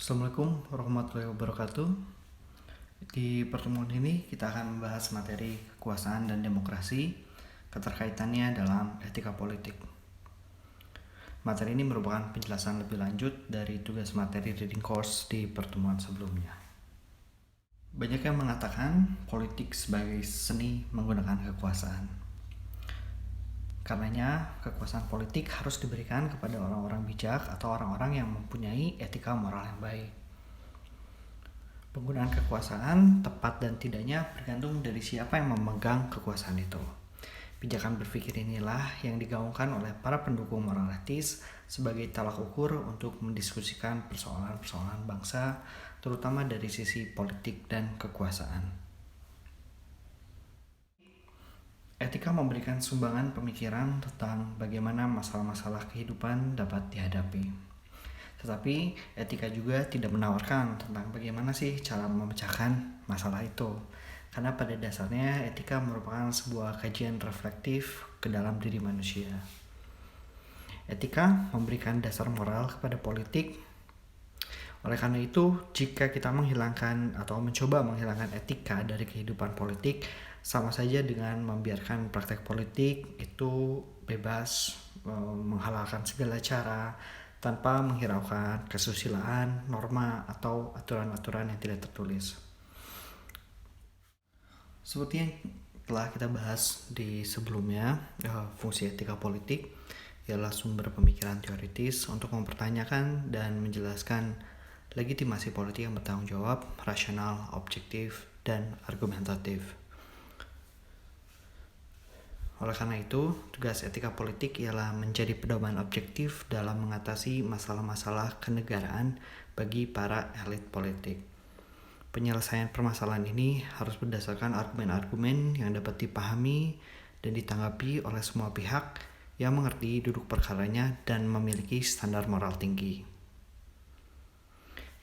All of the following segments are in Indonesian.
Assalamualaikum warahmatullahi wabarakatuh. Di pertemuan ini kita akan membahas materi kekuasaan dan demokrasi, keterkaitannya dalam etika politik. Materi ini merupakan penjelasan lebih lanjut dari tugas materi reading course di pertemuan sebelumnya. Banyak yang mengatakan politik sebagai seni menggunakan kekuasaan. Karenanya, kekuasaan politik harus diberikan kepada orang-orang bijak atau orang-orang yang mempunyai etika moral yang baik. Penggunaan kekuasaan tepat dan tidaknya bergantung dari siapa yang memegang kekuasaan itu. Pijakan berpikir inilah yang digaungkan oleh para pendukung moral etis sebagai tolak ukur untuk mendiskusikan persoalan-persoalan bangsa, terutama dari sisi politik dan kekuasaan. Etika memberikan sumbangan pemikiran tentang bagaimana masalah-masalah kehidupan dapat dihadapi. Tetapi etika juga tidak menawarkan tentang bagaimana sih cara memecahkan masalah itu. Karena pada dasarnya etika merupakan sebuah kajian reflektif ke dalam diri manusia. Etika memberikan dasar moral kepada politik. Oleh karena itu, jika kita menghilangkan atau mencoba menghilangkan etika dari kehidupan politik, sama saja dengan membiarkan praktek politik itu bebas, menghalalkan segala cara, tanpa menghiraukan kesusilaan, norma, atau aturan-aturan yang tidak tertulis. Seperti yang telah kita bahas di sebelumnya, fungsi etika politik ialah sumber pemikiran teoritis untuk mempertanyakan dan menjelaskan legitimasi politik yang bertanggung jawab, rasional, objektif, dan argumentatif. Oleh karena itu, tugas etika politik ialah menjadi pedoman objektif dalam mengatasi masalah-masalah kenegaraan bagi para elit politik. Penyelesaian permasalahan ini harus berdasarkan argumen-argumen yang dapat dipahami dan ditanggapi oleh semua pihak yang mengerti duduk perkaranya dan memiliki standar moral tinggi.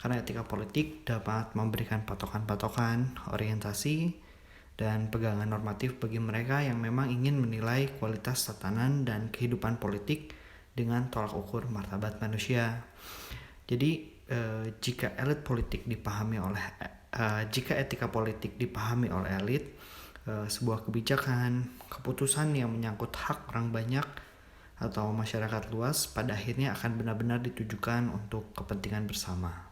Karena etika politik dapat memberikan patokan-patokan, orientasi, dan pegangan normatif bagi mereka yang memang ingin menilai kualitas tatanan dan kehidupan politik dengan tolak ukur martabat manusia. Jadi jika etika politik dipahami oleh elit, sebuah kebijakan, keputusan yang menyangkut hak orang banyak atau masyarakat luas pada akhirnya akan benar-benar ditujukan untuk kepentingan bersama.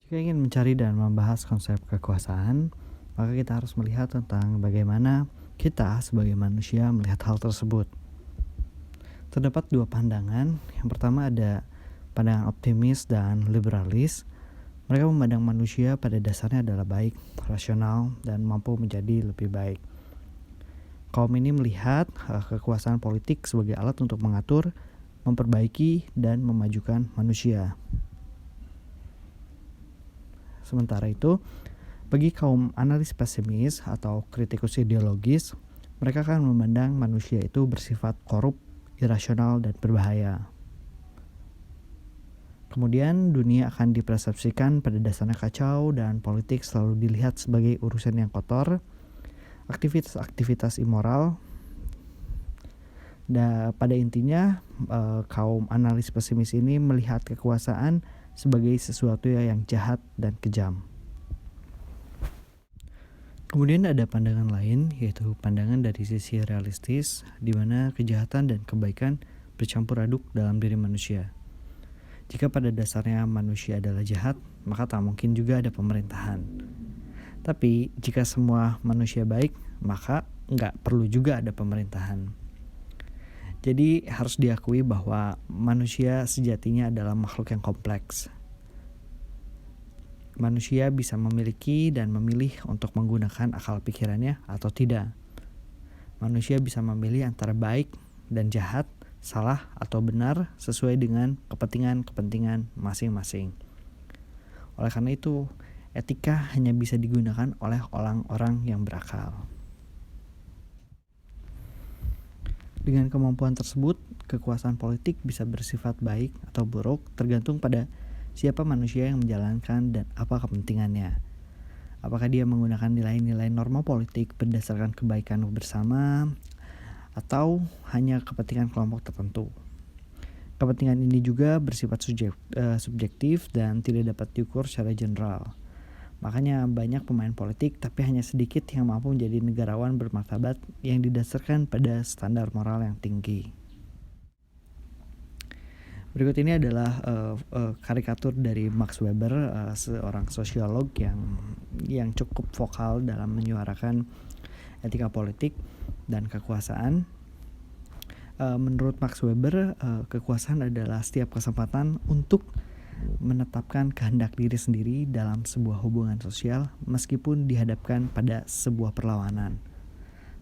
Jika ingin mencari dan membahas konsep kekuasaan, maka kita harus melihat tentang bagaimana kita sebagai manusia melihat hal tersebut. Terdapat dua pandangan. Yang pertama ada pandangan optimis dan liberalis. Mereka memandang manusia pada dasarnya adalah baik, rasional, dan mampu menjadi lebih baik. Kaum ini melihat kekuasaan politik sebagai alat untuk mengatur, memperbaiki, dan memajukan manusia. Sementara itu, bagi kaum analis pesimis atau kritikus ideologis, mereka akan memandang manusia itu bersifat korup, irasional, dan berbahaya. Kemudian dunia akan dipersepsikan pada dasarnya kacau dan politik selalu dilihat sebagai urusan yang kotor, aktivitas-aktivitas immoral. Dan pada intinya, kaum analis pesimis ini melihat kekuasaan sebagai sesuatu yang jahat dan kejam. Kemudian ada pandangan lain, yaitu pandangan dari sisi realistis, di mana kejahatan dan kebaikan bercampur aduk dalam diri manusia. Jika pada dasarnya manusia adalah jahat, maka tak mungkin juga ada pemerintahan. Tapi jika semua manusia baik, maka nggak perlu juga ada pemerintahan. Jadi harus diakui bahwa manusia sejatinya adalah makhluk yang kompleks. Manusia bisa memiliki dan memilih untuk menggunakan akal pikirannya atau tidak. Manusia bisa memilih antara baik dan jahat, salah atau benar sesuai dengan kepentingan masing-masing. Oleh karena itu, etika hanya bisa digunakan oleh orang-orang yang berakal. Dengan kemampuan tersebut, kekuasaan politik bisa bersifat baik atau buruk tergantung pada siapa manusia yang menjalankan dan apa kepentingannya. Apakah dia menggunakan nilai-nilai norma politik berdasarkan kebaikan bersama atau hanya kepentingan kelompok tertentu. Kepentingan ini juga bersifat subjektif dan tidak dapat diukur secara general. Makanya banyak pemain politik tapi hanya sedikit yang mampu menjadi negarawan bermartabat yang didasarkan pada standar moral yang tinggi. Berikut ini adalah karikatur dari Max Weber, seorang sosiolog yang cukup vokal dalam menyuarakan etika politik dan kekuasaan. Menurut Max Weber, kekuasaan adalah setiap kesempatan untuk menetapkan kehendak diri sendiri dalam sebuah hubungan sosial meskipun dihadapkan pada sebuah perlawanan.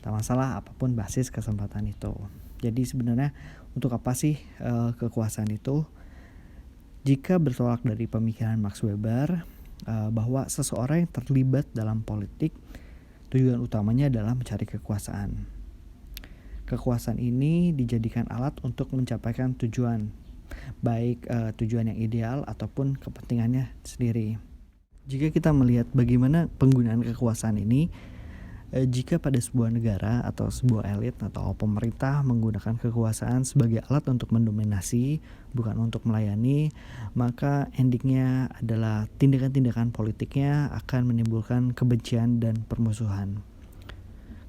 Tak masalah apapun basis kesempatan itu. Jadi sebenarnya untuk apa sih kekuasaan itu? Jika bertolak dari pemikiran Max Weber bahwa seseorang yang terlibat dalam politik, tujuan utamanya adalah mencari kekuasaan. Kekuasaan ini dijadikan alat untuk mencapaikan tujuan, baik tujuan yang ideal ataupun kepentingannya sendiri. Jika kita melihat bagaimana penggunaan kekuasaan ini, jika pada sebuah negara atau sebuah elit atau pemerintah menggunakan kekuasaan sebagai alat untuk mendominasi, bukan untuk melayani, maka endingnya adalah tindakan-tindakan politiknya akan menimbulkan kebencian dan permusuhan.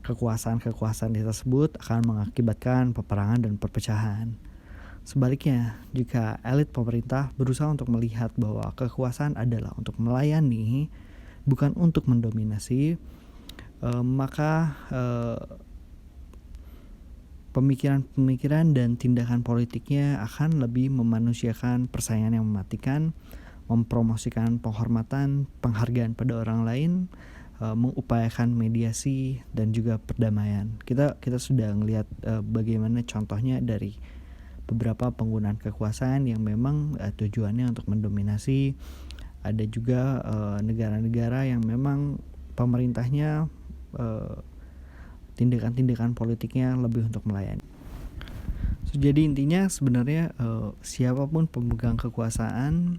Kekuasaan-kekuasaan tersebut akan mengakibatkan peperangan dan perpecahan. Sebaliknya, jika elit pemerintah berusaha untuk melihat bahwa kekuasaan adalah untuk melayani, bukan untuk mendominasi, maka pemikiran-pemikiran dan tindakan politiknya akan lebih memanusiakan persaingan yang mematikan, mempromosikan penghormatan, penghargaan pada orang lain, mengupayakan mediasi dan juga perdamaian. Kita sudah melihat bagaimana contohnya dari beberapa penggunaan kekuasaan yang memang tujuannya untuk mendominasi. Ada juga negara-negara yang memang pemerintahnya tindakan-tindakan politiknya lebih untuk melayani. Jadi intinya sebenarnya siapapun pemegang kekuasaan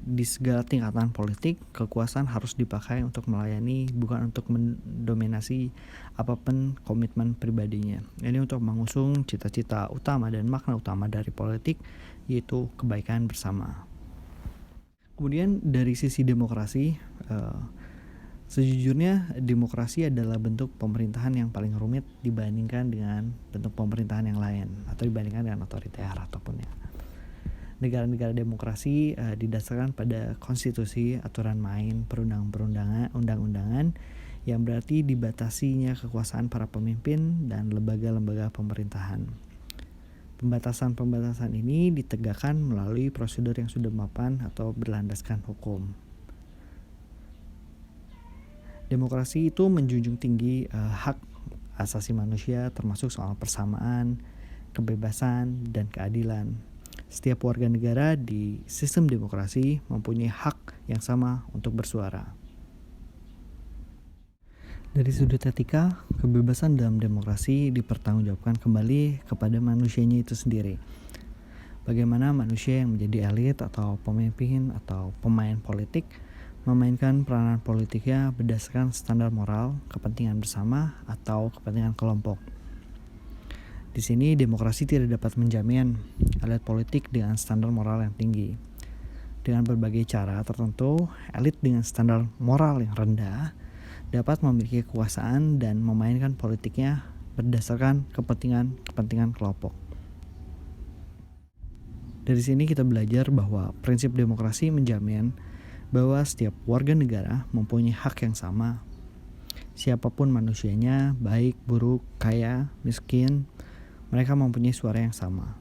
di segala tingkatan politik, kekuasaan harus dipakai untuk melayani, bukan untuk mendominasi apapun komitmen pribadinya. Ini untuk mengusung cita-cita utama dan makna utama dari politik, yaitu kebaikan bersama. Kemudian dari sisi demokrasi, sejujurnya demokrasi adalah bentuk pemerintahan yang paling rumit dibandingkan dengan bentuk pemerintahan yang lain atau dibandingkan dengan otoriter ataupun ya. Negara-negara demokrasi didasarkan pada konstitusi, aturan main, undang-undangan yang berarti dibatasinya kekuasaan para pemimpin dan lembaga-lembaga pemerintahan. Pembatasan-pembatasan ini ditegakkan melalui prosedur yang sudah mapan atau berlandaskan hukum. Demokrasi itu menjunjung tinggi hak asasi manusia termasuk soal persamaan, kebebasan, dan keadilan. Setiap warga negara di sistem demokrasi mempunyai hak yang sama untuk bersuara. Dari sudut etika, kebebasan dalam demokrasi dipertanggungjawabkan kembali kepada manusianya itu sendiri. Bagaimana manusia yang menjadi elit atau pemimpin atau pemain politik memainkan peranan politiknya berdasarkan standar moral, kepentingan bersama, atau kepentingan kelompok. Di sini demokrasi tidak dapat menjamin elit politik dengan standar moral yang tinggi. Dengan berbagai cara tertentu, elit dengan standar moral yang rendah dapat memiliki kekuasaan dan memainkan politiknya berdasarkan kepentingan kelompok. Dari sini kita belajar bahwa prinsip demokrasi menjamin bahwa setiap warga negara mempunyai hak yang sama. Siapapun manusianya, baik, buruk, kaya, miskin, mereka mempunyai suara yang sama.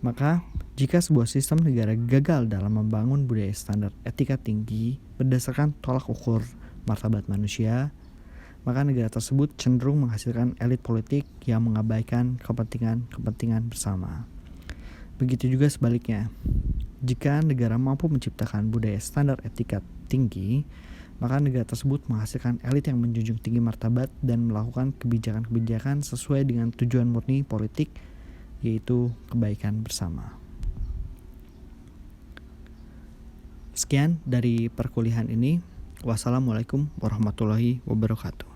Maka, jika sebuah sistem negara gagal dalam membangun budaya standar etika tinggi berdasarkan tolak ukur martabat manusia, maka negara tersebut cenderung menghasilkan elit politik yang mengabaikan kepentingan bersama. Begitu juga sebaliknya. Jika negara mampu menciptakan budaya standar etika tinggi, maka negara tersebut menghasilkan elit yang menjunjung tinggi martabat dan melakukan kebijakan-kebijakan sesuai dengan tujuan murni politik, yaitu kebaikan bersama. Sekian dari perkuliahan ini. Wassalamualaikum warahmatullahi wabarakatuh.